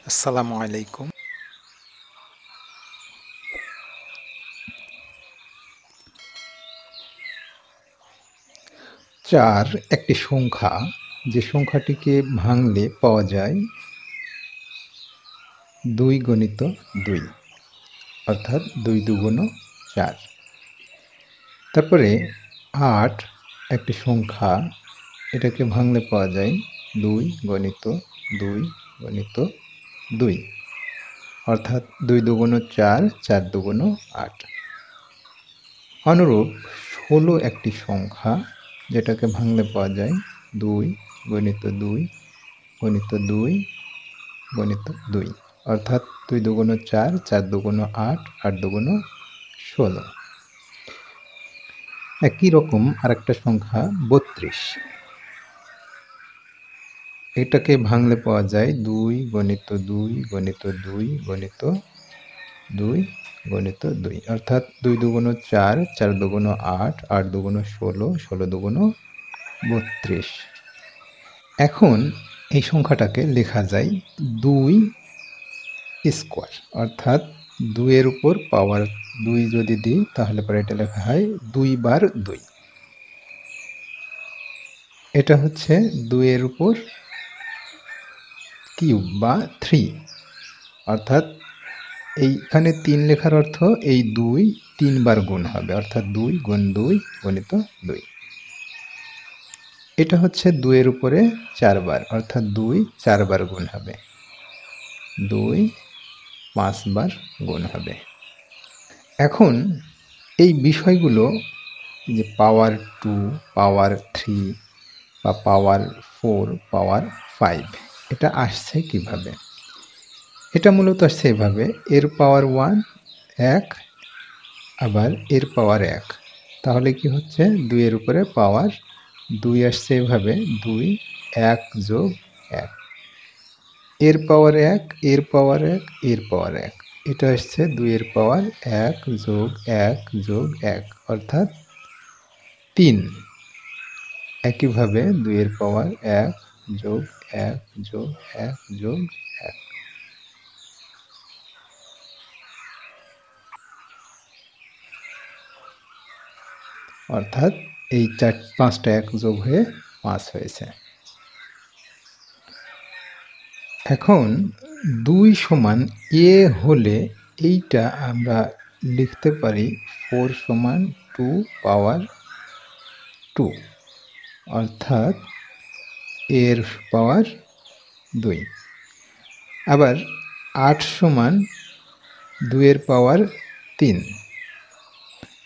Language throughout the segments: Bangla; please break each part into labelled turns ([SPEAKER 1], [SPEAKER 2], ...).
[SPEAKER 1] আসসালামু আলাইকুম।
[SPEAKER 2] ৪ একটি সংখ্যা, যে সংখ্যাটিকে ভাঙলে পাওয়া যায় ২ গণিত ২, অর্থাৎ ২ দুগুণ ৪। তারপরে ৮ একটি সংখ্যা, এটাকে ভাঙলে পাওয়া যায় ২ গণিত ২ গণিত ২, অর্থাৎ ২ দুগুণ ৪, ৪ দুগুণ ৮। অনুরূপ ১৬ একটি সংখ্যা, যেটাকে ভাঙলে পাওয়া যায় ২ গণিত ২ গণিত ২ গণিত ২, অর্থাৎ ২ দুগুণ ৪, ৪ দুগুণ ৮, ৮ দুগুণ ১৬। একই রকম আরেকটা সংখ্যা ৩২, এটাকে ভাঙলে পাওয়া যায় ২ গণিত ২ গণিত ২ গণিত ২ গণিত ২, অর্থাৎ ২ দুগুণ ৪, ৪ দুগুণ ৮, ৮ দুগুণ ১৬, ১৬ দুগুণ ৩২। এখন এই সংখ্যাটাকে লেখা যায় ২ স্কোয়ার, অর্থাৎ ২ এর উপর পাওয়ার ২ যদি দিই তাহলে পরে এটা লেখা হয় ২ বার ২। এটা হচ্ছে ২ এর উপর কিউব বা ৩, অর্থাৎ এইখানে ৩ লেখার অর্থ এই ২ ৩ বার গুণ হবে, অর্থাৎ ২ গুণ ২ গণিত ২। এটা হচ্ছে ২ এর উপরে ৪ বার, অর্থাৎ ২ ৪ বার গুণ হবে, ২ ৫ বার গুণ হবে। এখন এই বিষয়গুলো, যে পাওয়ার 2, পাওয়ার 3 বা পাওয়ার 4, পাওয়ার 5, এটা আসছে কিভাবে? এটা মূলত আসছে এভাবে, এর পাওয়ার 1 1, আবার এর পাওয়ার 1, তাহলে কি হচ্ছে ২ এর উপরে পাওয়ার ২ আসছে এভাবে, ২ ১ যোগ ১, এর পাওয়ার ১, এর পাওয়ার ১, এর পাওয়ার ১, এটা আসছে ২ এর পাওয়ার ১ যোগ ১ যোগ ১, অর্থাৎ ৩। একইভাবে ২ এর পাওয়ার ১ যোগ ১ যোগ ১ যোগ ১, অর্থাৎ এই ৫টা ১ যোগ হয়ে ৫ হয়েছে। এখন ২ সমান এ হলে এইটা আমরা লিখতে পারি 4 সমান 2 পাওয়ার 2, অর্থাৎ এর পাওয়ার ২। আবার ৮ সমান ২ এর পাওয়ার ৩,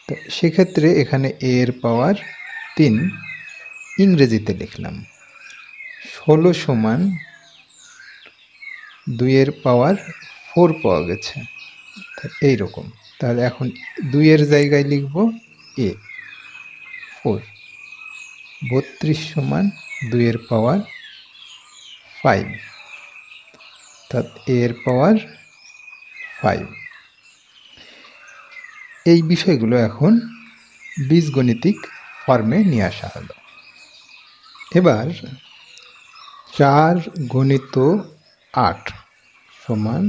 [SPEAKER 2] তো সেক্ষেত্রে এখানে এর পাওয়ার ৩ ইংরেজিতে লিখলাম। ১৬ সমান ২ এর পাওয়ার 4 পাওয়া গেছে, এইরকম। তাহলে এখন ২ এর জায়গায় লিখব এ 4। ৩২ সমান ২ এর পাওয়ার 5, অর্থাৎ এর পাওয়ার 5। এই বিষয়গুলো এখন বীজগণিতিক ফর্মে নিয়ে আসা হলো। এবার ৪ গণিত ৮ সমান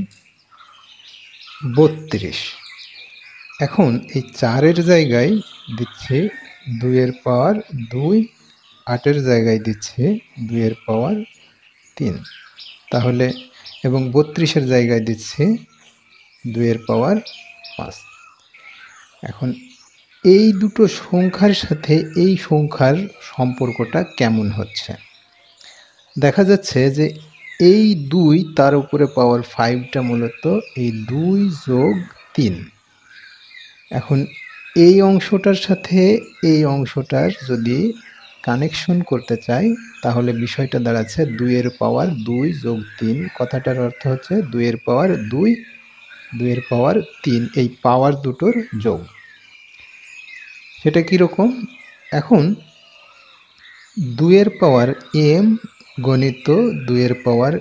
[SPEAKER 2] ৩২। এখন এই ৪-এর জায়গায় দিচ্ছে ২ এর পাওয়ার ২, ৮-এর জায়গায় দিচ্ছে ২ এর পাওয়ার ৩, তাহলে এবং ৩২-এর জায়গায় দিচ্ছে ২ এর পাওয়ার ৫। এখন এই দুটো সংখ্যার সাথে এই সংখ্যার সম্পর্কটা কেমন হচ্ছে? দেখা যাচ্ছে যে এই ২ তার উপরে পাওয়ার 5টা মূলত এই ২ যোগ ৩। এখন এই অংশটার সাথে এই অংশটার যদি কানেকশন করতে চাই, তাহলে বিষয়টা দাঁড়াচ্ছে ২ এর পাওয়ার ২ যোগ ৩, কথাটার অর্থ হচ্ছে ২ এর পাওয়ার ২, ২ এর পাওয়ার ৩, এই পাওয়ার দুটোর যোগ। সেটা কীরকম? এখন ২ এর পাওয়ার m গণিত ২ এর পাওয়ার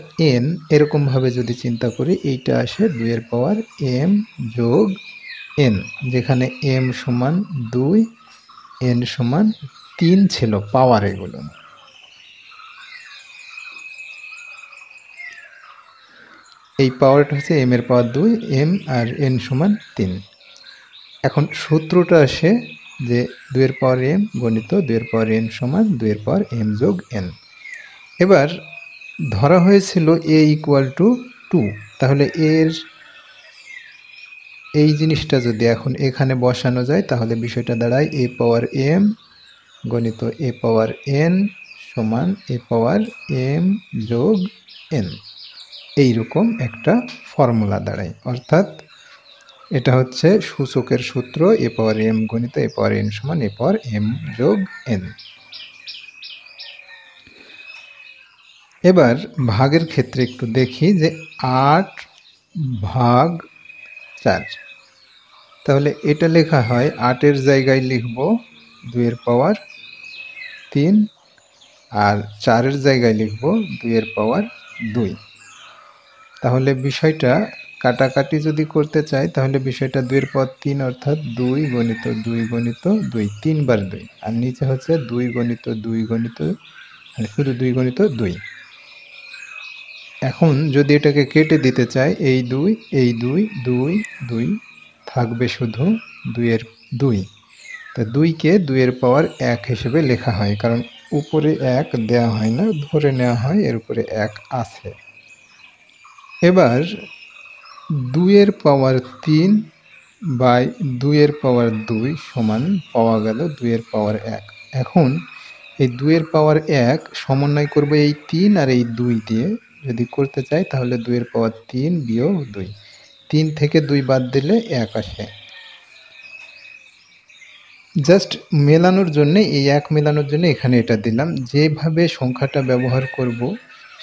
[SPEAKER 2] n, এরকমভাবে যদি চিন্তা করি, এইটা আসে ২ এর পাওয়ার m যোগ n, যেখানে m সমান ২, n সমান ৩ ছিল পাওয়ার এগুলো। এই পাওয়ারটা হচ্ছে m এর পাওয়ার 2, m আর n সমান 3। এখন সূত্রটা আসে যে 2 এর পাওয়ার m গণিত 2 এর পাওয়ার n সমান 2 এর পাওয়ার m যোগ n। এবার ধরা হয়েছিল a ইকুয়াল টু 2, তাহলে এর এই জিনিসটা যদি এখন এখানে বসানো যায় তাহলে বিষয়টা দাঁড়ায় a পাওয়ার m গণিত a পাওয়ার n সমান a পাওয়ার m যোগ n। এইরকম একটা ফর্মুলা দাঁড়ায়, অর্থাৎ এটা হচ্ছে সূচকের সূত্র a পাওয়ার m গণিত a পাওয়ার n সমান a পাওয়ার m যোগ n। এবার ভাগের ক্ষেত্রে একটু দেখি যে 8 ভাগ 4, তাহলে এটা লেখা হয় 8 এর জায়গায় লিখব 2 এর পাওয়ার 3 আর 4 এর জায়গায় লিখব 2 এর পাওয়ার 2। তাহলে বিষয়টা কাটাকাটি যদি করতে চাই তাহলে বিষয়টা 2 এর পাওয়ার 3 অর্থাৎ 2 গণিত 2 গণিত 2, 3 বার 2, আর নিচে হচ্ছে 2 গণিত 2 গণিত শুধু 2 গণিত 2। এখন যদি এটাকে কেটে দিতে চাই এই 2 এই 2 2 2 থাকবে শুধু 2 এর 2। তা 2কে 2 এর পাওয়ার 1 হিসেবে লেখা হয়, কারণ উপরে 1 দেওয়া হয় না, ধরে নেওয়া হয় এর উপরে 1 আছে। এবার 2 এর পাওয়ার 3 বাই 2 এর পাওয়ার 2 সমান পাওয়া গেল 2 এর পাওয়ার 1। এখন এই 2 এর পাওয়ার 1 সমন্বয় করব এই 3 আর এই 2 দিয়ে। যদি করতে চাই তাহলে 2 এর পাওয়ার 3 বিয়োগ 2, 3 থেকে 2 বাদ দিলে 1 আসে। জাস্ট মেলানোর জন্য, এই 1 মেলানোর জন্য এখানে এটা দিলাম। যেভাবে সংখ্যাটা ব্যবহার করব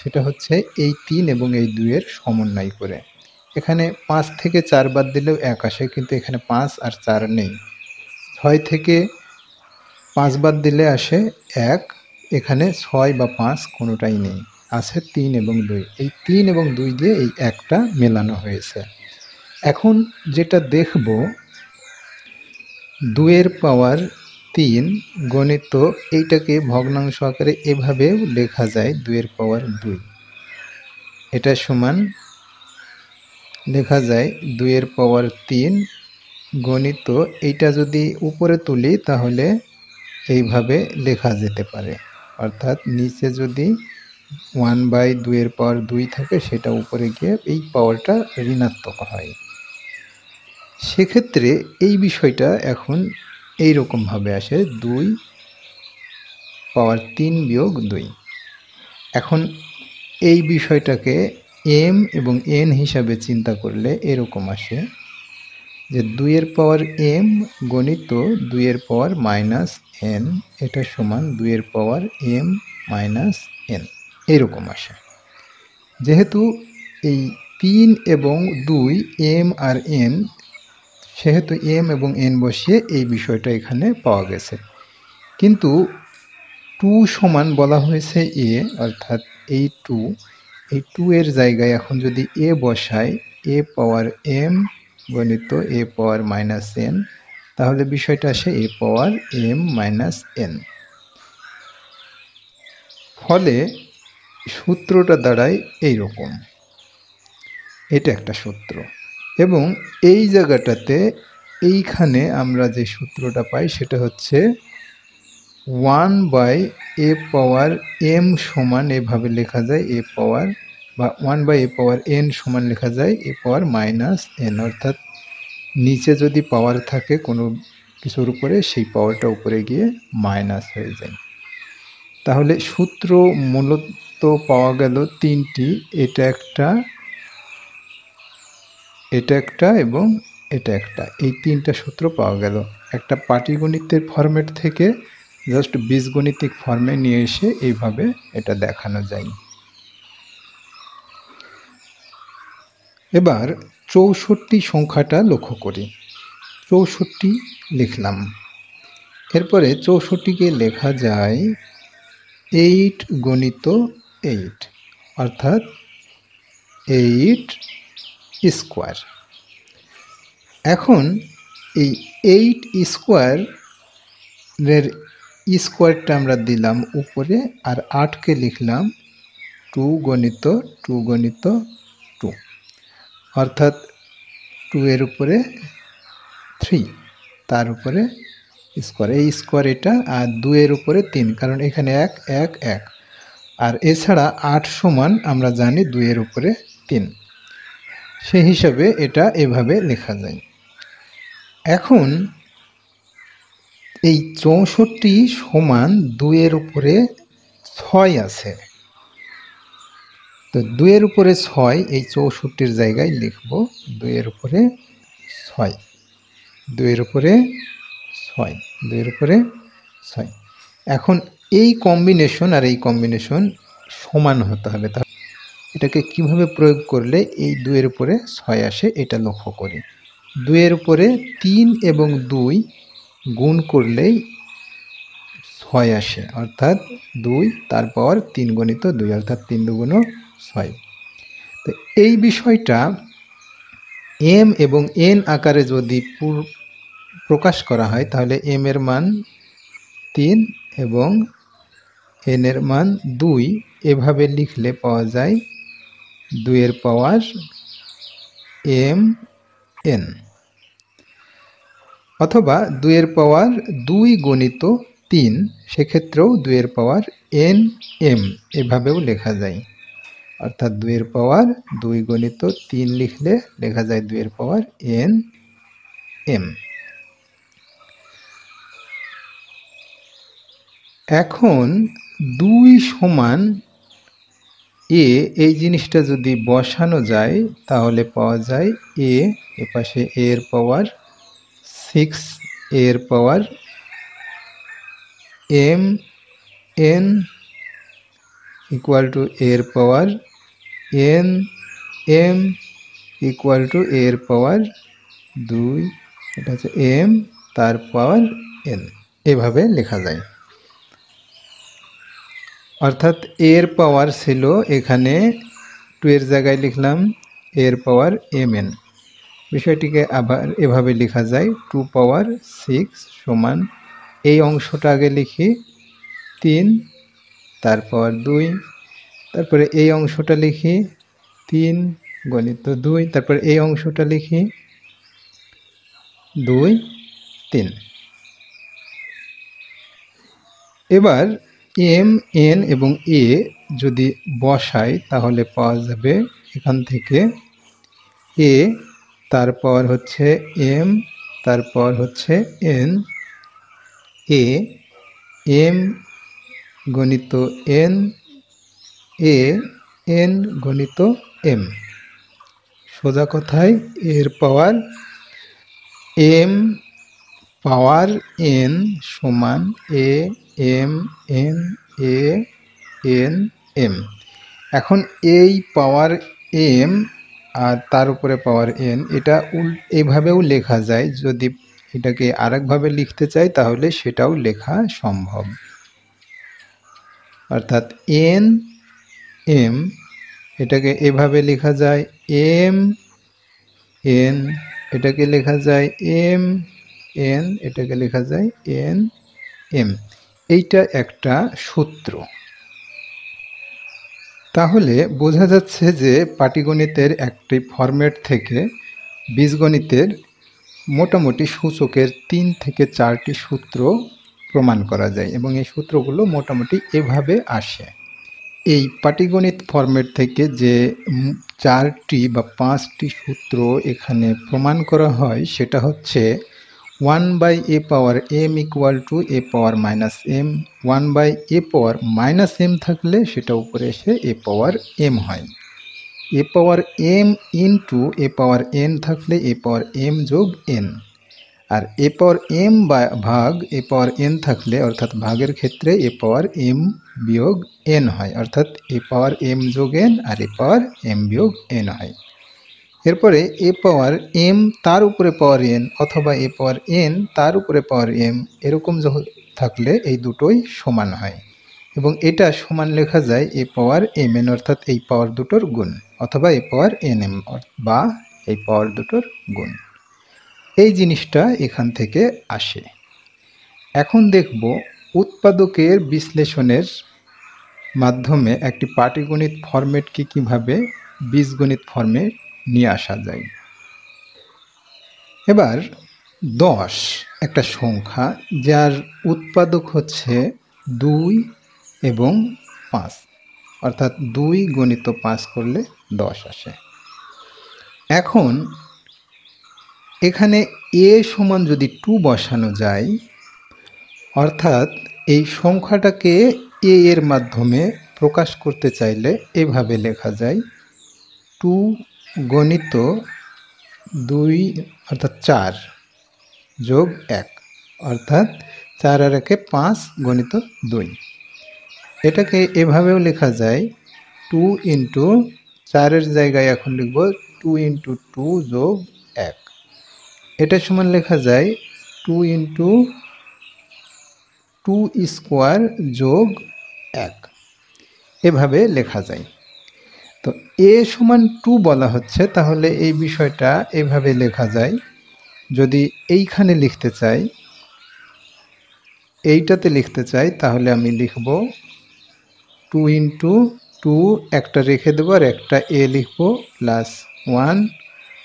[SPEAKER 2] সেটা হচ্ছে এই 3 এবং এই 2 এর সমন্বয় করে। এখানে 5 থেকে 4 বাদ দিলেও 1 আসে, কিন্তু এখানে 5 আর 4 নেই। 6 থেকে 5 বাদ দিলে আসে 1, এখানে 6 বা 5 কোনোটাই নেই, আছে 3 এবং 2। এই 3 এবং 2 দিয়ে এই 1টা মেলানো হয়েছে। এখন যেটা দেখব 2 এর পাওয়ার 3 গণিত এইটাকে ভগ্নাংশ আকারে এভাবেও লেখা যায় 2 এর পাওয়ার 2। এটা সমান লেখা যায় 2 এর পাওয়ার 3 গণিত এইটা যদি উপরে তুলি তাহলে এইভাবে লেখা যেতে পারে, অর্থাৎ নিচে যদি 1/2 এর পাওয়ার 2 থাকে সেটা উপরে গিয়ে এই পাওয়ারটা ঋণাত্মক হয়। সেক্ষেত্রে এই বিষয়টা এখন এইরকমভাবে আসে 2 পাওয়ার 3 বিয়োগ 2। এখন এই বিষয়টাকে m এবং n হিসাবে চিন্তা করলে এরকম আসে যে 2 এর পাওয়ার m গণিত 2 এর পাওয়ার মাইনাস n, এটা সমান 2 এর পাওয়ার m মাইনাস n, এরকম আসে। যেহেতু এই 3 এবং 2 m আর n, সেহেতু m এবং n বসিয়ে এই বিষয়টা এখানে পাওয়া গেছে। কিন্তু 2 সমান বলা হয়েছে a, অর্থাৎ এই 2 এর জায়গায় এখন যদি a বসাই a পাওয়ার m গণিত a পাওয়ার মাইনাস n, তাহলে বিষয়টা আসে a power m minus n। ফলে সূত্রটা দাঁড়ায় এইরকম, এটা একটা সূত্র। এবং এই জায়গাটাতে এইখানে আমরা যে সূত্রটা পাই সেটা হচ্ছে 1/a পাওয়ার m সমান এভাবে লেখা যায় a পাওয়ার, বা 1/a পাওয়ার n সমান লেখা যায় a পাওয়ার মাইনাস n, অর্থাৎ নিচে যদি পাওয়ার থাকে কোনো কিছুর উপরে সেই পাওয়ারটা উপরে গিয়ে মাইনাস হয়ে যায়। তাহলে সূত্র মূলত পাওয়া গেল 3টি, এটা একটা এবং এটা একটা, এই 3টা সূত্র পাওয়া গেল। একটা পাটিগণিতের ফরম্যাট থেকে জাস্ট বীজগণিতিক ফর্মে নিয়ে এসে এইভাবে এটা দেখানো যায়। এবার 64 সংখ্যাটা লক্ষ্য করি। 64 লিখলাম, এরপরে 64কে লেখা যায় 8 গণিত 8, অর্থাৎ 8 স্কোয়ার। এখন এই 8 স্কোয়ারের স্কোয়ারটা আমরা দিলাম উপরে, আর 8কে লিখলাম 2 গণিত 2 গণিত 2। অর্থাৎ 2 এর উপরে 3 তার উপরে স্কোয়ার, এই স্কোয়ার এটা, আর 2 এর উপরে 3 কারণ এখানে 1 1 1, আর এছাড়া 8 সমান আমরা জানি 2 এর উপরে 3, সেই হিসাবে এটা এভাবে লেখা যায়। এখন এই 64 সমান 2 এর উপরে 6 আছে, তো 2 এর উপরে 6 এই 64 জায়গায় লিখব 2 এর উপরে 6, 2 এর উপরে 6, 2 এর উপরে 6। এখন এই কম্বিনেশন আর এই কম্বিনেশন সমান হতে হবে, তাহলে এটাকে কিভাবে প্রয়োগ করলে এই 2 এর উপরে 6 আসে এটা লক্ষ্য করি। 2 এর উপরে 3 এবং 2 গুণ করলেই 6 আসে, অর্থাৎ 2 তার পাওয়ার 3 গণিত 2, অর্থাৎ 3 দুগুণ 6। তো এই বিষয়টা m এবং n আকারে যদি প্রকাশ করা হয় তাহলে m এর মান 3 এবং n এর মান 2 এভাবে লিখলে পাওয়া যায় 2 এর পাওয়ার m n, অথবা 2 এর পাওয়ার 2 গণিত 3, সেক্ষেত্রেও 2 এর পাওয়ার n m এভাবেও লেখা যায়, অর্থাৎ 2 এর পাওয়ার 2 গণিত 3 লিখলে লেখা যায় 2 এর পাওয়ার n m। এখন 2 সমান a এই জিনিসটা যদি বসানো যায় তাহলে পাওয়া যায় a, এপাশে a এর পাওয়ার 6, a এর পাওয়ার m n equal to a এর পাওয়ার n m equal to a এর পাওয়ার 2, এটা হচ্ছে m তার পাওয়ার n, এভাবে লেখা যায়। অর্থাৎ a এর পাওয়ার ছিল এখানে 2 এর জায়গায় লিখলাম a এর পাওয়ার mn, বিষয়টিকে আবার এভাবে লেখা যায় 2 পাওয়ার 6 সমান, এই অংশটা আগে লিখি 3 তার পাওয়ার 2, তারপরে এই অংশটা লিখি 3 গণিত 2, তারপরে এই অংশটা লিখি 2 3। এবার m n এবং a যদি বসাই তাহলে পাওয়া যাবে এখান থেকে a তার পাওয়ার হচ্ছে m তার পাওয়ার হচ্ছে n, a m গণিত n, a n গণিত m, সোজা কথায় এর পাওয়ার m পাওয়ার n সমান a m n a n m। এখন এই পাওয়ার m আর তার উপরে পাওয়ার n, এটা এইভাবেও লেখা যায়, যদি এটাকে আরেকভাবে লিখতে চাই তাহলে সেটাও লেখা সম্ভব, অর্থাৎ n m এটাকে এভাবে লেখা যায় m n, এটাকে লেখা যায় m n, এটাকে লেখা যায় n m। এইটা একটা সূত্র। তাহলে বোঝা যাচ্ছে যে পাটিগণিতের একটি ফরম্যাট থেকে বীজগণিতের মোটামুটি সূচকের 3 থেকে 4টি সূত্র প্রমাণ করা যায়, এবং এই সূত্রগুলো মোটামুটি এভাবে আসে। এই পাটিগণিত ফরম্যাট থেকে যে 4টি বা 5টি সূত্র এখানে প্রমাণ করা হয় সেটা হচ্ছে 1 by a power m equal to a power minus m, 1 by a power minus m থাকলে সেটা উপরে এসে a পাওয়ার m হয়, a power m into a power n থাকলে a পাওয়ার m যোগ n, আর a পাওয়ার m ভাগ a পাওয়ার n থাকলে অর্থাৎ ভাগের ক্ষেত্রে a পাওয়ার m বিয়োগ n হয়, অর্থাৎ a পাওয়ার m যোগ n আর a পাওয়ার m বিয়োগ n হয়। এরপরে a পাওয়ার m তার উপরে পাওয়ার n অথবা a পাওয়ার n তার উপরে পাওয়ার m এরকম থাকলে এই দুটোই সমান হয়, এবং এটা সমান লেখা যায় a পাওয়ার mn, অর্থাৎ এই পাওয়ার দুটোর গুণ, অথবা a পাওয়ার nm বা এই পাওয়ার দুটোর গুণ। এই জিনিসটা এখান থেকে আসে। এখন দেখব উৎপাদকের বিশ্লেষণের মাধ্যমে একটি পাটিগণিত ফরম্যাটকে কিভাবে বীজগণিত ফর্মে নিয়ে আসা যায়। এবার 10 একটা সংখ্যা যার উৎপাদক হচ্ছে 2 এবং 5, অর্থাৎ 2 গুণিত 5 করলে 10 আসে। এখন এখানে a সমান যদি 2 বসানো যায়, অর্থাৎ এই সংখ্যাটাকে a এর মাধ্যমে প্রকাশ করতে চাইলে এভাবে লেখা যায় 2 গণিত 2 অর্থাৎ 4 যোগ 1, অর্থাৎ 4 আর 1 5 গণিত 2। এটাকে এভাবেও লেখা যায় 2 ইন্টু 4 এর জায়গায় এখন লিখব 2 ইন্টু 2 যোগ 1। এটা সমান লেখা যায় 2 ইন্টু 2 স্কোয়ার যোগ 1, এভাবে লেখা যায়। তো a সমান 2 বলা হচ্ছে, তাহলে এই বিষয়টা এভাবে লেখা যায়। যদি এইখানে লিখতে চাই, এইটাতে লিখতে চাই, তাহলে আমি লিখব 2 ইন্টু 2 একটা রেখে দেবো আর একটা a লিখব প্লাস 1,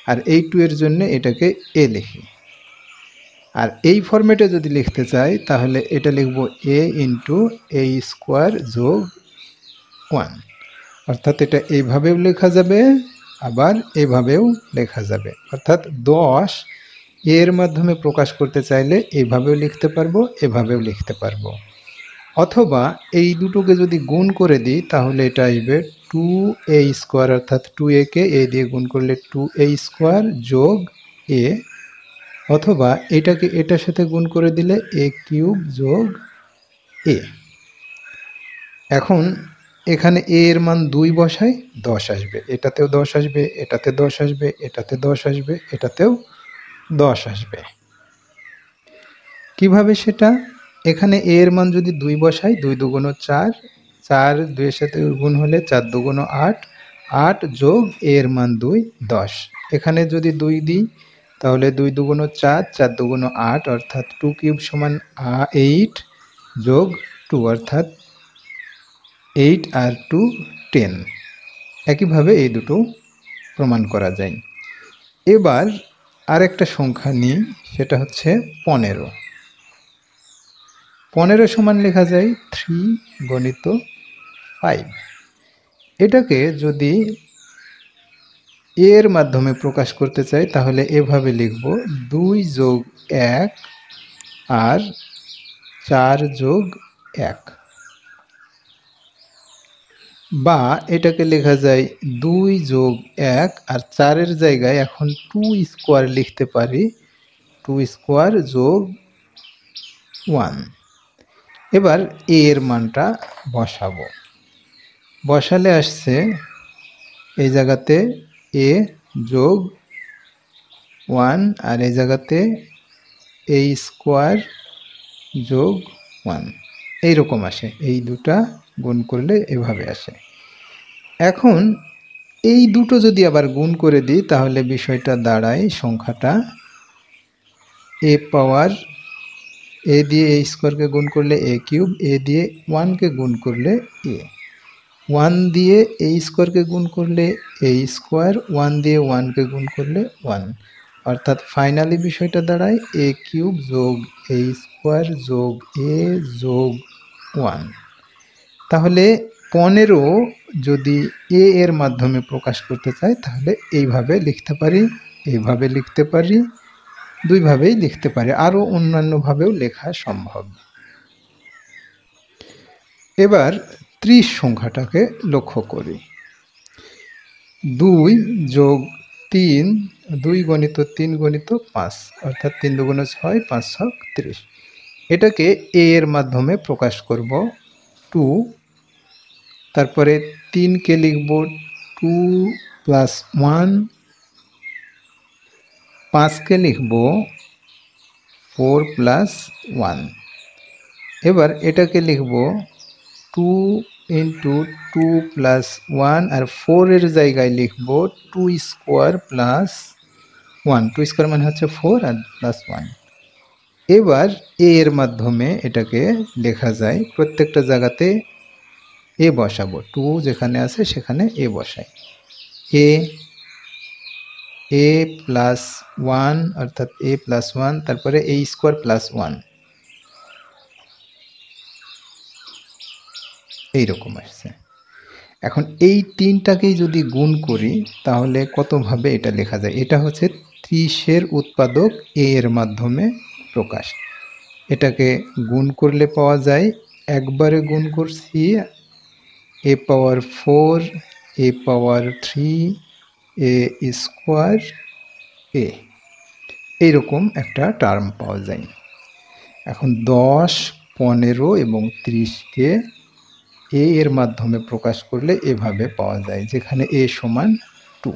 [SPEAKER 2] আর এই 2 এর জন্য এটাকে a লিখি। আর এই ফরম্যাটে যদি লিখতে চাই তাহলে এটা লিখব a ইন্টু a স্কোয়ার যোগ 1, অর্থাৎ এটা এইভাবেও লেখা যাবে আবার এভাবেও লেখা যাবে। অর্থাৎ 10 এর মাধ্যমে প্রকাশ করতে চাইলে এইভাবেও লিখতে পারবো, এভাবেও লিখতে পারবো। অথবা এই দুটোকে যদি গুণ করে দিই তাহলে এটা আসবে 2a স্কোয়ার, অর্থাৎ 2a কে a দিয়ে গুণ করলে 2a স্কোয়ার যোগ a, অথবা এটাকে এটার সাথে গুণ করে দিলে a কিউব যোগ a। এখন এখানে a এর মান 2 বসাই, 10 আসবে, এটাতেও 10 আসবে, এটাতে 10 আসবে, এটাতে 10 আসবে, এটাতেও 10 আসবে। কিভাবে সেটা? এখানে a এর মান যদি 2 বসাই, 2 দুগুণ 4, 4 2 এর সাথে গুণ হলে 4 দুগুণ 8, 8 যোগ a এর মান 2, 10। এখানে যদি 2 দিই তাহলে 2 দুগুণ 4, 4 দুগুণ 8, অর্থাৎ 2 কিউব সমান 8 যোগ 2, অর্থাৎ 8 আর 2 10। একইভাবে এই দুটো প্রমাণ করা যায়। এবার আরেকটা সংখ্যা নিই, সেটা হচ্ছে 15। 15 সমান লেখা যায় 3 গণিত 5। এটাকে যদি এর মাধ্যমে প্রকাশ করতে চাই তাহলে এভাবে লিখব 2 যোগ 1 আর 4 যোগ 1, বা এটাকে লেখা যায় 2 যোগ 1 আর 4 এর জায়গায় এখন 2 স্কোয়ার লিখতে পারি, 2 স্কোয়ার যোগ 1। এবার a এর মানটা বসাবো, বসালে আসছে এই জায়গাতে a যোগ 1 আর এই জায়গাতে a স্কোয়ার যোগ 1, এইরকম আসে। এই দুটা গুণ করলে এভাবে আসে। এখন এই দুটো যদি আবার গুণ করে দিই তাহলে বিষয়টা দাঁড়ায়, সংখ্যাটা a পাওয়ার a দিয়ে a স্কোয়ারকে গুণ করলে a কিউব, a দিয়ে 1কে গুণ করলে a, 1 দিয়ে a স্কোয়ারকে গুণ করলে a স্কোয়ার, 1 দিয়ে 1কে গুণ করলে 1, অর্থাৎ ফাইনালি বিষয়টা দাঁড়ায় a কিউব যোগ a স্কোয়ার যোগ a যোগ 1। তাহলে 15 যদি a এর মাধ্যমে প্রকাশ করতে চাই তাহলে এইভাবে লিখতে পারি, এইভাবে লিখতে পারি, দুইভাবেই লিখতে পারি, আরও অন্যান্যভাবেও লেখা সম্ভব। এবার 30 সংখ্যাটাকে লক্ষ্য করি। 2 যোগ 3, 2 গণিত 3 গণিত 5, অর্থাৎ 3 দুগুণ 6, 5 ছক 30। এটাকে a এর মাধ্যমে প্রকাশ করব 2, তারপরে 3কে লিখব 2 প্লাস 1, 5কে লিখব 4 প্লাস 1। এবার এটাকে লিখব 2 ইন্টু 2 প্লাস 1 আর 4 এর জায়গায় লিখব 2 স্কোয়ার প্লাস 1, 2 স্কোয়ার মানে হচ্ছে 4 আর প্লাস 1। এবার a এর মাধ্যমে এটাকে লেখা যায়, প্রত্যেকটা জায়গাতে a বসাবো, 2 যেখানে আছে সেখানে a বসাই, a এ প্লাস ওয়ান, অর্থাৎ এ প্লাস ওয়ান, তারপরে এ স্কোয়ার প্লাস ওয়ান, এইরকম আসছে। এখন এই তিনটাকেই যদি গুণ করি তাহলে কতভাবে এটা লেখা যায়? এটা হচ্ছে 30-এর উৎপাদক এ এর মাধ্যমে প্রকাশ। এটাকে গুণ করলে পাওয়া যায়, একবারে গুণ করছি এ পাওয়ার 4 এ পাওয়ার 3 এ স্কোয়ার এ, এইরকম একটা টার্ম পাওয়া যায়। এখন 10, 15 এবং 30কে এ এর মাধ্যমে প্রকাশ করলে এভাবে পাওয়া যায়, যেখানে এ সমান 2।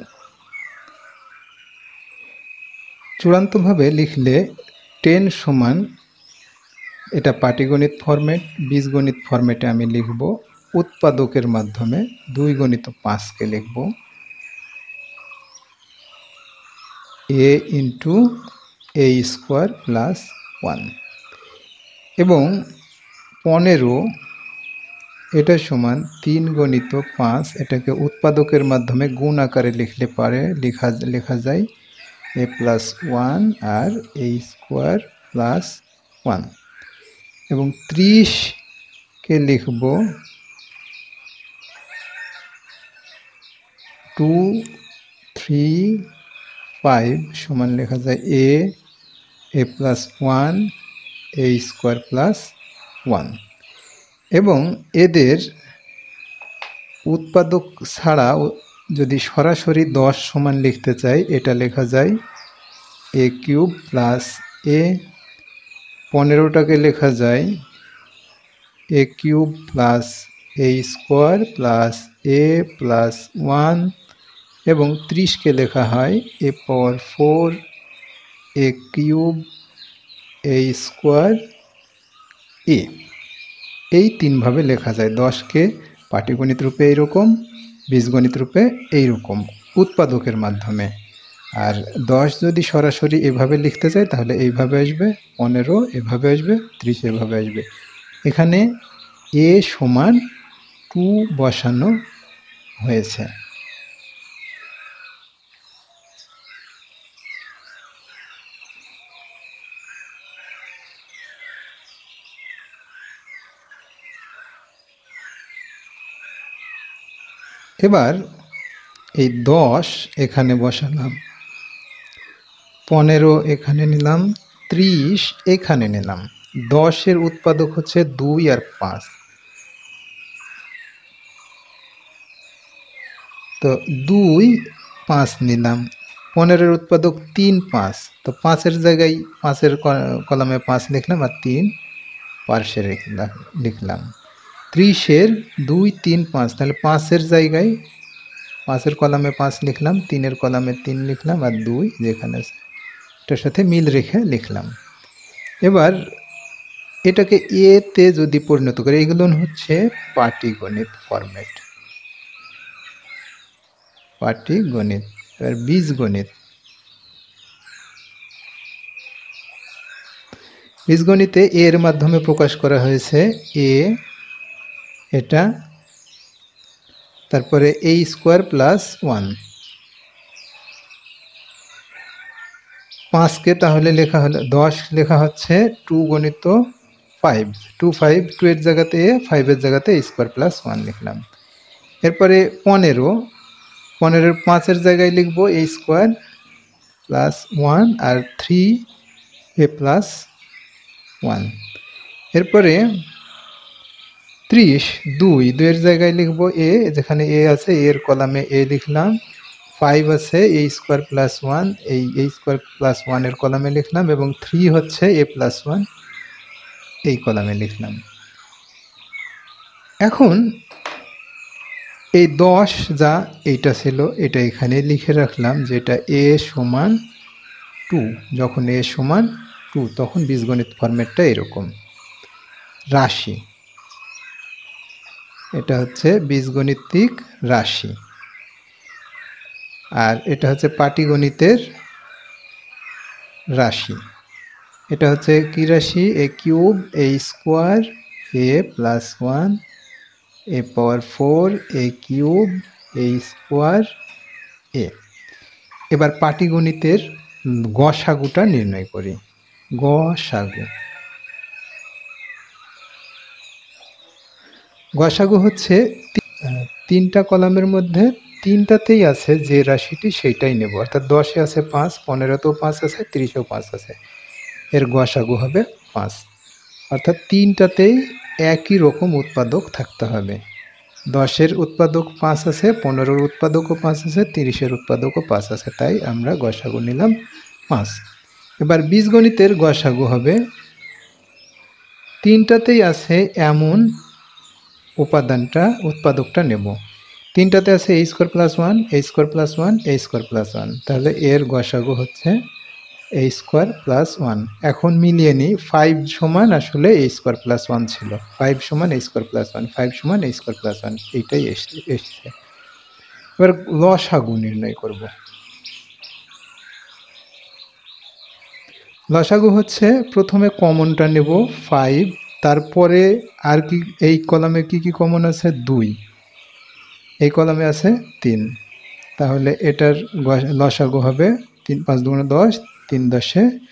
[SPEAKER 2] চূড়ান্তভাবে লিখলে 10 সমান, এটা পাটিগণিত ফরম্যাট, বীজগণিত ফরম্যাটে আমি লিখব উৎপাদকের মাধ্যমে 2 গুণিত 5কে লিখব এ ইন্টু এ স্কোয়ার প্লাস 1, এবং 15 এটা সমান 3 গুণিত 5, এটাকে উৎপাদকের মাধ্যমে গুণ আকারে লিখলে পারে লেখা যায় এ প্লাস 1 আর এ স্কোয়ার প্লাস 1, এবং 30কে লিখব 2 3 5 সমান লেখা যায় এ প্লাস 1 এ স্কোয়ার প্লাস 1, এবং এদের উৎপাদক ছাড়া যদি সরাসরি 10 সমান লিখতে চাই, এটা লেখা যায় এ কিউব প্লাস এ, 15টাকে লেখা যায় এ কিউব প্লাস এ স্কোয়ার প্লাস এ প্লাস 1, এবং 30কে লেখা হয় এ পাওয়ার 4 এ কিউব এ স্কোয়ার এ। এই তিনভাবে লেখা যায়। 10কে পাটিগণিত রূপে এইরকম, বীজগণিত রূপে এইরকম উৎপাদকের মাধ্যমে। আর 10 যদি সরাসরি এভাবে লিখতে চাই তাহলে এইভাবে আসবে, 15 এভাবে আসবে, 30 এভাবে আসবে। এখানে এ সমান 2 বসানো হয়েছে। এবার এই 10 এখানে বসালাম, 15 এখানে নিলাম, 30 এখানে নিলাম। 10-এর উৎপাদক হচ্ছে 2 আর 5, তো 2 5 নিলাম। 15-এর উৎপাদক 3 5, তো 5-এর জায়গায় 5-এর কলামে 5 লিখলাম আর 3 পার্শ্বে লিখলাম। 30-এর 2 3 5, তাহলে 5-এর জায়গায় 5-এর কলামে 5 লিখলাম, 3-এর কলামে 3 লিখলাম আর 2 যেখানে এটার সাথে মিল রেখে লিখলাম। এবার এটাকে এতে যদি পরিণত করি, এগুলো হচ্ছে পাটিগণিত ফরম্যাট, পাটিগণিত। এবার বীজগণিত, বীজগণিতে এর মাধ্যমে প্রকাশ করা হয়েছে এ, এটা, তারপরে এ স্কোয়ার প্লাস 1। 5কে তাহলে লেখা হলো 10 লেখা হচ্ছে 2 গুণিত 5, 2 5, 2 এর জায়গাতে এ, 5-এর জায়গাতে এ স্কোয়ার প্লাস 1 লিখলাম। এরপরে 15, 15-এর 5-এর জায়গায় লিখব এ স্কোয়ার প্লাস 1 আর 3 এ প্লাস 1। এরপরে 30, 2-এর জায়গায় লিখব এ, যেখানে এ আছে এর কলামে এ লিখলাম, 5 আছে এ স্কোয়ার প্লাস 1, এই এ স্কোয়ার প্লাস 1-এর কলামে লিখলাম, এবং 3 হচ্ছে এ প্লাস 1, এই কলামে লিখলাম। এখন এই 10 যা এইটা ছিল এটা এখানে লিখে রাখলাম, যেটা এ সমান 2। যখন এ সমান 2 তখন বীজগণিত ফরম্যাটটা এরকম। রাশি, এটা হচ্ছে বীজগণিতিক রাশি, আর এটা হচ্ছে পাটিগণিতের রাশি। এটা হচ্ছে কি রাশি? এ কিউব এ স্কোয়ার এ প্লাস 1 এ পাওয়ার 4 এ কিউব এ স্কোয়ার এ। এবার পাটিগণিতের গসাগুটা নির্ণয় করি। গসাগু গসাগু হচ্ছে তিনটা কলামের মধ্যে তিনটাতেই আছে যে রাশিটি সেইটাই নেব, অর্থাৎ 10-এ আছে 5, 15-তেও 5 আছে, 30-এও 5 আছে, এর গসাগু হবে 5। অর্থাৎ তিনটাতেই একই রকম উৎপাদক থাকতে হবে। 10-এর উৎপাদক 5 আছে, 15-এর উৎপাদকও 5 আছে, 30-এর উৎপাদকও 5 আছে, তাই আমরা গসাগু নিলাম 5। এবার বীজগণিতের গসাগু হবে তিনটাতেই আছে এমন উৎপাদকটা নেব। তিনটাতে আছে a² + 1, a² + 1, a² + 1, তাহলে এর গসাগু হচ্ছে a² + 1। এখন মিলিয়ে নিই, 5 সমান আসলে a² + 1 ছিল, 5 সমান a² + 1, 5 সমান a² + 1, এইটাই এসছে। এবার লসাগু নির্ণয় করব। লসাগু হচ্ছে প্রথমে কমনটা নেব 5, তারপরে আর কি এই কলামে কি কমন আছে 2, এই কলামে আছে 3, তাহলে এটার লসাগু হবে 3 × 5 = 10, 3 × 10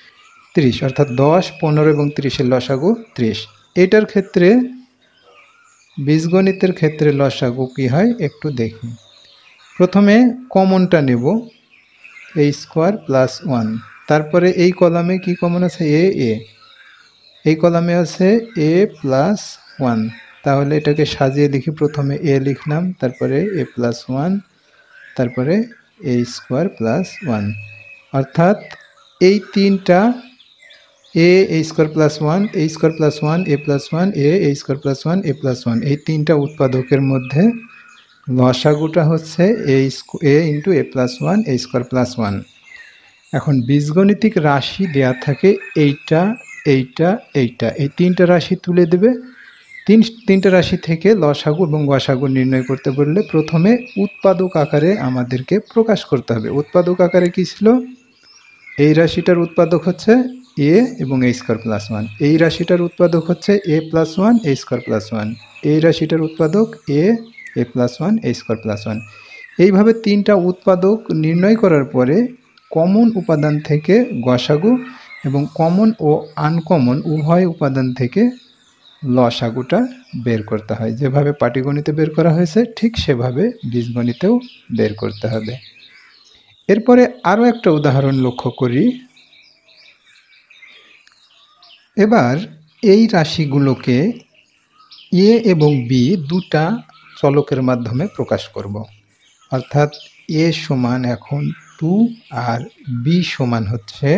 [SPEAKER 2] = 30, অর্থাৎ 10, 15 এবং 30-এর লসাগু 30। এটার ক্ষেত্রে বীজগণিতের ক্ষেত্রে লসাগু কি হয় একটু দেখি। প্রথমে কমনটা নেব a² + 1, তারপরে এই কলামে কি কমন আছে a, এই কলামে আছে a + 1, তাহলে এটাকে সাজিয়ে লিখি। প্রথমে a লিখলাম, তারপরে a + 1, তারপরে a² + 1, অর্থাৎ এই তিনটা a² + 1, a² + 1, a + 1, a² + 1, a + 1, এই তিনটা উৎপাদকের মধ্যে লসাগুটা হচ্ছে a × a + 1, a² + 1। এখন বীজগণিতিক রাশি দেয়া থাকে এইটা, এইটা, এইটা, এই তিনটা রাশি তুলে দেবে। তিনটা রাশি থেকে লসাগু এবং গসাগু নির্ণয় করতে বললে প্রথমে উৎপাদক আকারে আমাদেরকে প্রকাশ করতে হবে। উৎপাদক আকারে কি ছিল? এই রাশিটার উৎপাদক হচ্ছে a এবং a² + 1, এই রাশিটার উৎপাদক হচ্ছে a + 1, a² + 1, এই রাশিটার উৎপাদক a, a + 1, a² + 1। এইভাবে তিনটা উৎপাদক নির্ণয় করার পরে কমন উপাদান থেকে গসাগু এবং কমন ও আনকমন উভয় উপাদান থেকে লসাগুটা বের করতে হয়। যেভাবে পাটিগণিতে বের করা হয়েছে ঠিক সেভাবে বীজগণিতেও বের করতে হবে। এরপরে আরও একটা উদাহরণ লক্ষ্য করি। এবার এই রাশিগুলোকে a এবং b দুটা চলকের মাধ্যমে প্রকাশ করব, অর্থাৎ a সমান এখন 2 আর b সমান হচ্ছে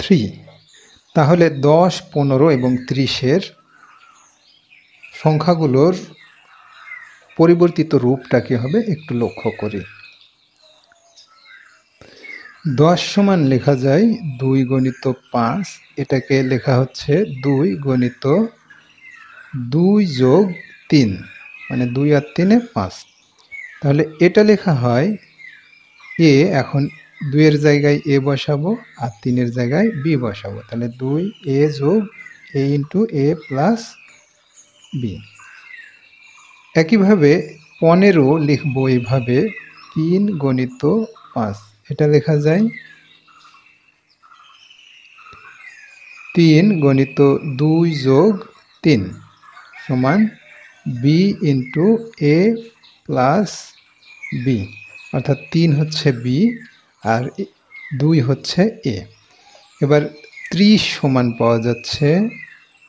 [SPEAKER 2] 3। তাহলে 10, 15 এবং 30-এর সংখ্যাগুলোর পরিবর্তিত রূপটা কি হবে একটু লক্ষ্য করি। 10 সমান লেখা যায় 2 × 5, এটাকে লেখা হচ্ছে 2 × 2 + 3, মানে 2 আর 3 5। তাহলে এটা লেখা হয় a, এখন 2 এর জায়গায় a বসাবো আর 3 এর জায়গায় b বসাবো, তাহলে 2a + a × a + b। একইভাবে 15 লিখবো এইভাবে 3 × 5, এটা লেখা যায় 3 × 2 + 3 সমান b × a + b, অর্থাৎ 3 হচ্ছে b আর 2 হচ্ছে a। এবার 30 সমান পাওয়া যাচ্ছে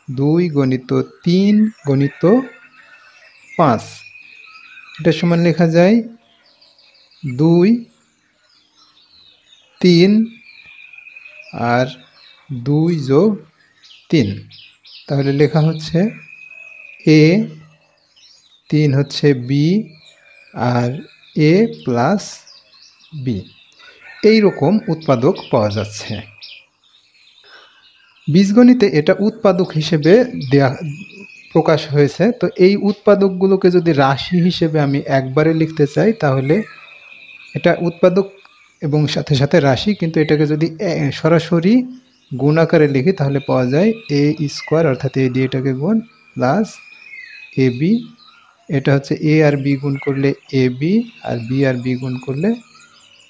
[SPEAKER 2] 2 × 3 × 5, এটা সমান লেখা যায় 2, 3 আর 2 + 3, তাহলে লেখা হচ্ছে a, 3 হচ্ছে b আর a + b। এই রকম উৎপাদক পাওয়া যাচ্ছে। বীজগণিতে এটা উৎপাদক হিসেবে প্রকাশ হয়েছে। তো এই উৎপাদকগুলোকে যদি রাশি হিসেবে আমি একবারে লিখতে চাই তাহলে এটা উৎপাদক এবং সাথে সাথে রাশি, কিন্তু এটাকে যদি সরাসরি গুণ আকারে লিখি তাহলে পাওয়া যায় a², অর্থাৎ a দিয়ে এটাকে গুণ, প্লাস ab এটা হচ্ছে এ আর বি গুণ করলে A B, R B R B গুণ করলে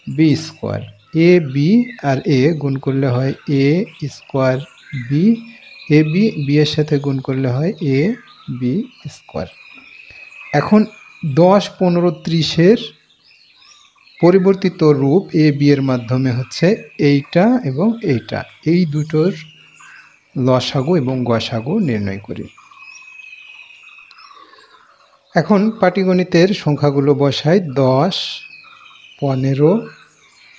[SPEAKER 2] বি স্কোয়ার। এ বি আর এ গুণ করলে হয় এ square B, A B B এর সাথে গুণ করলে হয় এ বি স্কোয়ার। এখন 10, 15, 30-এর পরিবর্তিত রূপ এ বি এর মাধ্যমে হচ্ছে এইটা এবং এইটা, এই দুটোর লসাগু এবং গসাগু নির্ণয় করি। এখন পাটিগণিতের সংখ্যাগুলো বসাই। 10, 15,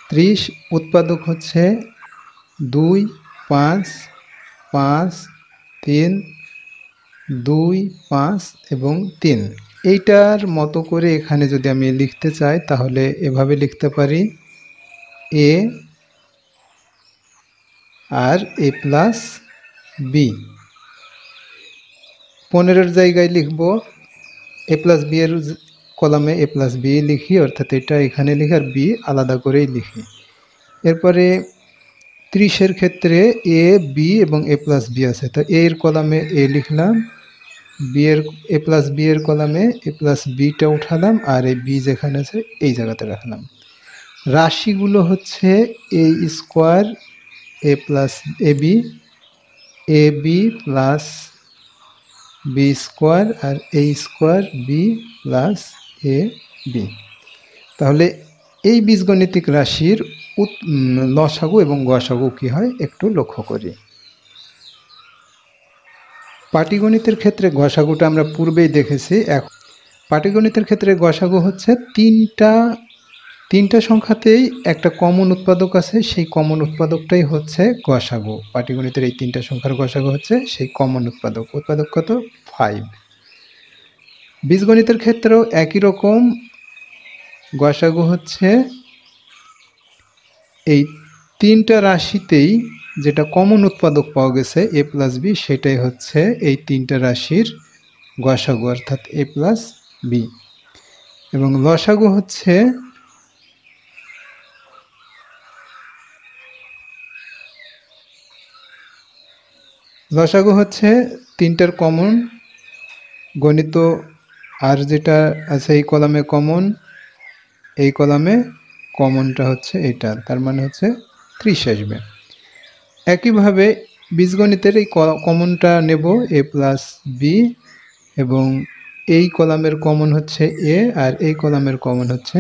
[SPEAKER 2] 30। উৎপাদক হচ্ছে 2, 5, 5, 3, 2, 5 এবং 3। এইটার মতো করে এখানে যদি আমি লিখতে চাই তাহলে এভাবে লিখতে পারি, এ আর এ প্লাস বি। 15-এর জায়গায় লিখব এ প্লাস বি এর কলামে এ প্লাস বি লিখি, অর্থাৎ এটা এখানে লিখি আর বি আলাদা করেই লিখি। এরপরে 30-এর ক্ষেত্রে এ বি এবং এ প্লাস বি আছে, তো এ এর কলামে এ লিখলাম, বি এর এ প্লাস বি এর কলামে এ প্লাস বিটা উঠালাম, আর এই বি যেখানে আছে এই জায়গাতে রাখলাম। রাশিগুলো হচ্ছে এ square A plus A B plus B square R A square B plus A B. তাহলে এই বীজগণিতিক রাশির লসাগু এবং গসাগু কি হয় একটু লক্ষ্য করি। পাটিগণিতের ক্ষেত্রে গসাগুটা আমরা পূর্বেই দেখেছি। পাটিগণিতের ক্ষেত্রে গসাগু হচ্ছে তিনটা সংখ্যাতেই একটা কমন উৎপাদক আছে, সেই কমন উৎপাদকটাই হচ্ছে গসাগু। পাটিগণিতের এই 3টা সংখ্যার গসাগু হচ্ছে সেই কমন উৎপাদক। উৎপাদক কত? 5। বীজগণিতের ক্ষেত্রেও একই রকম, গসাগু হচ্ছে এই 3টা রাশিতেই যেটা কমন উৎপাদক পাওয়া গেছে এ প্লাস বি, সেটাই হচ্ছে এই 3টা রাশির গসাগু, অর্থাৎ এ প্লাস বি। এবং লসাগু হচ্ছে লসাগু হচ্ছে 3টার কমন গণিত, আর যেটা আছে এই কলামে কমন, এই কলামে কমনটা হচ্ছে এটা, তার মানে হচ্ছে 30 আসবে। একইভাবে বীজগণিতের এই কমনটা নেব এ প্লাস বি, এবং এই কলামের কমন হচ্ছে এ আর এই কলামের কমন হচ্ছে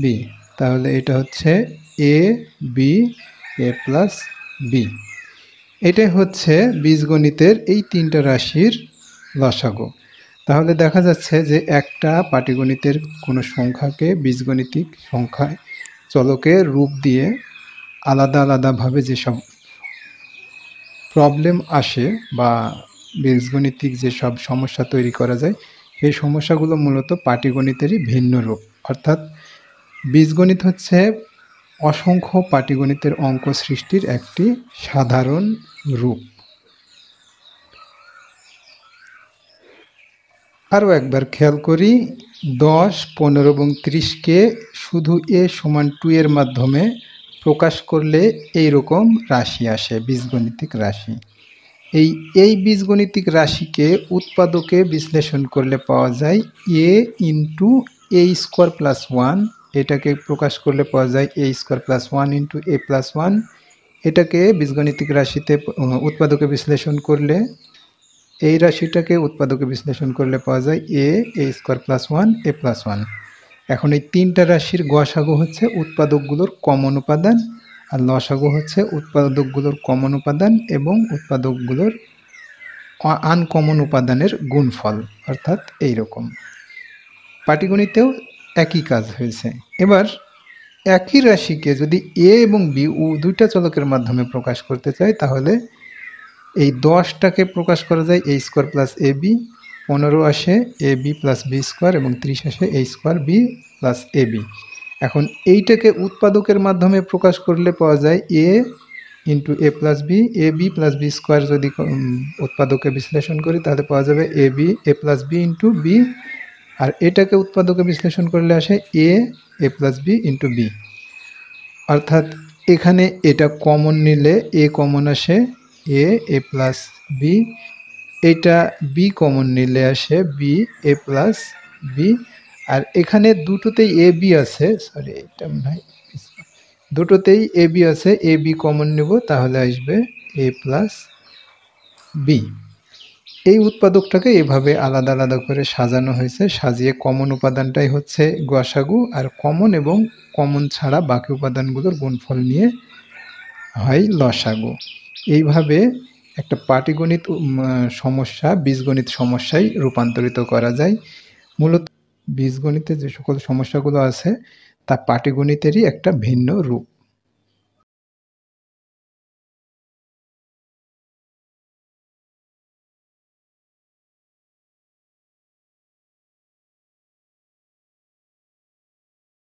[SPEAKER 2] বি, তাহলে এটা হচ্ছে A B A plus B. এটাই হচ্ছে বীজগণিতের এই 3টা রাশির লসাগু। তাহলে দেখা যাচ্ছে যে একটা পাটিগণিতের কোনো সংখ্যাকে বীজগণিতিক সংখ্যায় চলকের রূপ দিয়ে আলাদা আলাদাভাবে যেসব প্রবলেম আসে বা বীজগণিতিক যেসব সমস্যা তৈরি করা যায়, এই সমস্যাগুলো মূলত পাটিগণিতেরই ভিন্ন রূপ। অর্থাৎ বীজগণিত হচ্ছে অসংখ্য পাটিগণিতের অঙ্ক সৃষ্টির একটি সাধারণ রূপ। আরও একবার খেয়াল করি, 10, 15 এবং 30-কে শুধু এ সমান 2 এর মাধ্যমে প্রকাশ করলে এই রকম রাশি আসে, বীজগণিতিক রাশি। এই বীজগণিতিক রাশিকে উৎপাদকে বিশ্লেষণ করলে পাওয়া যায় এ ইন্টু এ স্কোয়ার প্লাস 1, এটাকে প্রকাশ করলে পাওয়া যায় এ স্কোয়ার প্লাস 1 ইন্টু এ প্লাস 1। এটাকে বীজগণিতিক রাশিতে উৎপাদকে বিশ্লেষণ করলে, এই রাশিটাকে উৎপাদকে বিশ্লেষণ করলে পাওয়া যায় এ স্কোয়ার প্লাস 1 এ প্লাস 1। এখন এই 3টা রাশির গসাগু হচ্ছে উৎপাদকগুলোর কমন উপাদান, আর লসাগু হচ্ছে উৎপাদকগুলোর কমন উপাদান এবং উৎপাদকগুলোর আনকমন উপাদানের গুণফল, অর্থাৎ এই রকম। পাটিগণিতেও একই কাজ হয়েছে। এবার একই রাশিকে যদি এ এবং বি দুইটা চলকের মাধ্যমে প্রকাশ করতে চাই, তাহলে এই 10টাকে প্রকাশ করা যায় এ স্কোয়ার প্লাস এ বি, 15 আসে A B plus B square এবং 30 আসে এ square B plus A B. এখন এইটাকে উৎপাদকের মাধ্যমে প্রকাশ করলে পাওয়া যায় এ into A plus B, A B plus B square যদি উৎপাদকে বিশ্লেষণ করি তাহলে পাওয়া যাবে A B A plus B into B, আর এটাকে উৎপাদকে বিশ্লেষণ করলে আসে এ প্লাস বি ইন্টু বি। অর্থাৎ এখানে এটা কমন নিলে এ কমন আসে এ প্লাস বি, এটা বি কমন নিলে আসে বি এ প্লাস বি, আর এখানে দুটোতেই এ বি আছে, সরি এটা ভাই দুটোতেই এ বি আছে, এ বি কমন নেব তাহলে আসবে এ প্লাস বি। এই উৎপাদকটাকে এভাবে আলাদা আলাদা করে সাজানো হয়েছে, সাজিয়ে কমন উপাদানটাই হচ্ছে গসাগু, আর কমন এবং কমন ছাড়া বাকি উপাদানগুলোর গুণফল নিয়ে হয় লসাগু। এইভাবে একটা পাটিগণিত সমস্যা বীজগণিত সমস্যায় রূপান্তরিত করা যায়। মূলত বীজগণিতে যে সকল সমস্যাগুলো আছে তা পাটিগণিতেরই একটা ভিন্ন রূপ।